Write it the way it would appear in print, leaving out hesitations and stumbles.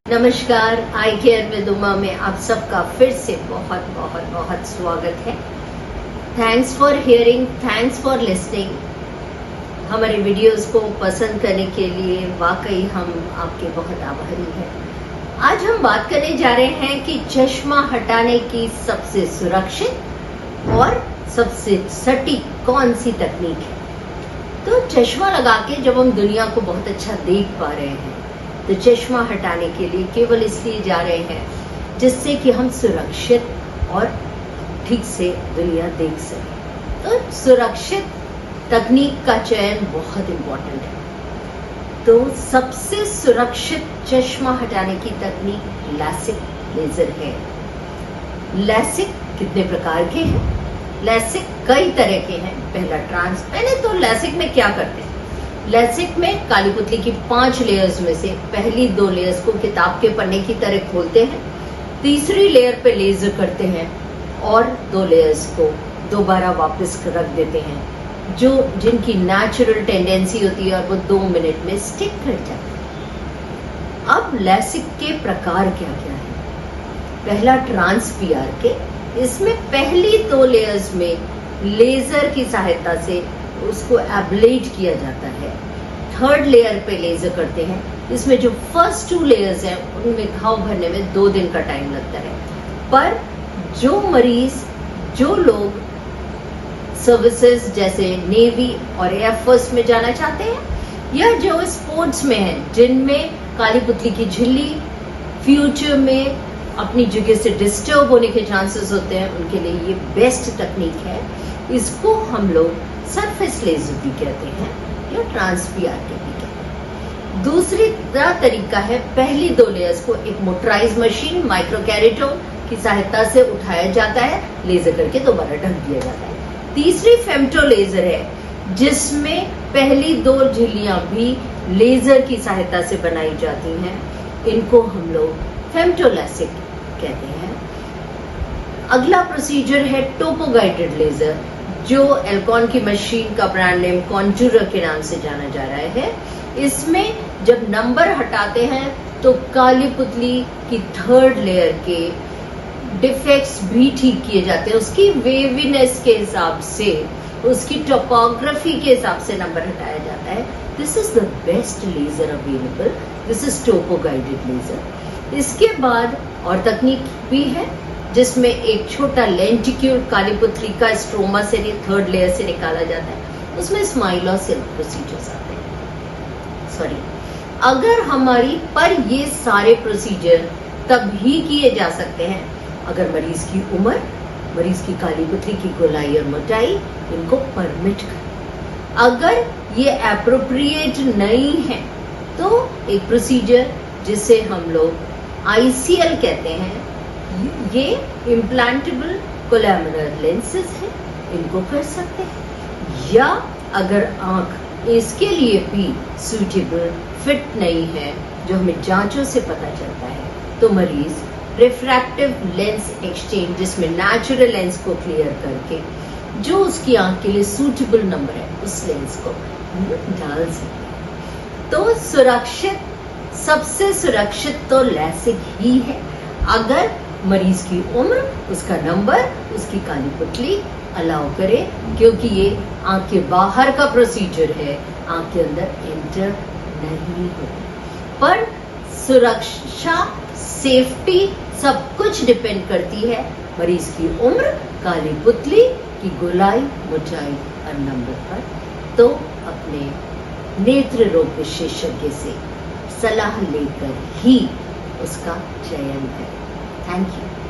नमस्कार, आई केयर में दुमा में आप सबका फिर से बहुत बहुत बहुत स्वागत है। Thanks for hearing, thanks for listening. हमारे वीडियोस को पसंद करने के लिए वाकई हम आपके बहुत आभारी हैं। आज हम बात करने जा रहे हैं कि चश्मा हटाने की सबसे सुरक्षित और सबसे सटीक कौन सी तकनीक है। तो चश्मा लगा के जब हम दुनिया को बहुत अच्छा देख पा रहे हैं तो चश्मा हटाने के लिए केवल इसलिए जा रहे हैं जिससे कि हम सुरक्षित और ठीक से दुनिया देख सकें। तो सुरक्षित तकनीक का चयन बहुत इम्पोर्टेंट है। तो सबसे सुरक्षित चश्मा हटाने की तकनीक लैसिक लेजर है। लैसिक कितने प्रकार के हैं? लैसिक कई तरह के हैं। पहले तो लैसिक में क्या करते हैं? लैसिक में काली पुतली की 5 लेयर्स में से पहली 2 लेयर्स को किताब के पन्ने की तरह खोलते हैं, तीसरी लेयर पे लेजर करते हैं और 2 लेयर्स को दोबारा वापस रख देते हैं, जो जिनकी नेचुरल टेंडेंसी होती है और वो 2 मिनट में स्टिक कर जाते हैं। अब लैसिक के प्रकार क्या क्या है? पहला ट्रांस पीआरके, इसमें पहली 2 लेयर्स में लेजर की सहायता से उसको एब्लेट किया जाता है। 3rd लेयर पे लेजर करते हैं। इसमें जो फर्स्ट 2 लेयर्स हैं उनमें घाव भरने में 2 दिन का टाइम लगता है। पर जो लोग सर्विसेज जैसे नेवी और एयरफोर्स में जाना चाहते हैं या जो स्पोर्ट्स में हैं, जिनमें काली पुतली की झिल्ली फ्यूचर में अपनी जगह से डिस्टर्ब होने के चांसेस होते हैं, उनके लिए ये बेस्ट तकनीक है। इसको हम लोग सरफेस लेजर भी कहते हैं या ट्रांस पीआरके भी कहते हैं। दूसरी तरीका है, पहली 2 लेयर्स को एक मोटराइज मशीन माइक्रोकैरेटोन की सहायता से उठाया जाता है, लेजर करके दोबारा ढक दिया जाता है। तीसरी फेम्टो लेजर है, जिसमें पहली 2 झिल्लियां भी लेजर की सहायता से बनाई जाती हैं। इनको हम लोग फेम्टोलैसिक कहते हैं। अगला प्रोसीजर है टोपो गाइडेड लेजर, जो एल्कॉन की मशीन का ब्रांड नेम कॉन्जूरर के नाम से जाना जा रहा है। इसमें जब नंबर हटाते हैं तो काली पुतली की 3rd लेयर के डिफेक्ट्स भी ठीक किए जाते हैं। उसकी वेवीनेस के हिसाब से, उसकी टोपोग्राफी के हिसाब से नंबर हटाया जाता है। This is the best laser available. This is topo guided laser. इसके बाद और तकनीक भी है, जिसमें एक छोटा लेंटिक्यूल काली पुतली का स्ट्रोमा से 3rd लेयर से निकाला जाता है। उसमें स्माइल और सिल्क प्रोसीजर्स आते हैं। अगर हमारी पर ये सारे प्रोसीजर तभी किए जा सकते हैं अगर मरीज की उम्र, मरीज की काली पुतली की गोलाई और मोटाई इनको परमिट करे। अगर ये एप्रोप्रिएट नहीं है तो एक प्रोसीजर जिसे हम लोग ICL कहते हैं, ये इम्प्लांटेबल कोलैमिनर लेंसेज है, इनको कर सकते हैं। या अगर आंख इसके लिए भी सूटेबल फिट नहीं है, जो हमें जांचों से पता चलता है, तो मरीज रिफ्रैक्टिव लेंस एक्सचेंज, जिसमें नेचुरल लेंस को क्लियर करके जो उसकी आंख के लिए सूटेबल नंबर है उस लेंस को डाल सकते हैं। तो सबसे सुरक्षित तो लैसिक ही है, अगर मरीज की उम्र, उसका नंबर, उसकी काली पुतली अलाउ करे, क्योंकि ये आंख के बाहर का प्रोसीजर है, आंख के अंदर एंटर नहीं होता। पर सुरक्षा, सेफ्टी सब कुछ डिपेंड करती है मरीज की उम्र, काली पुतली की गोलाई, मोटाई और नंबर पर। तो अपने नेत्र रोग विशेषज्ञ से सलाह लेकर ही उसका चयन करें। Thank you.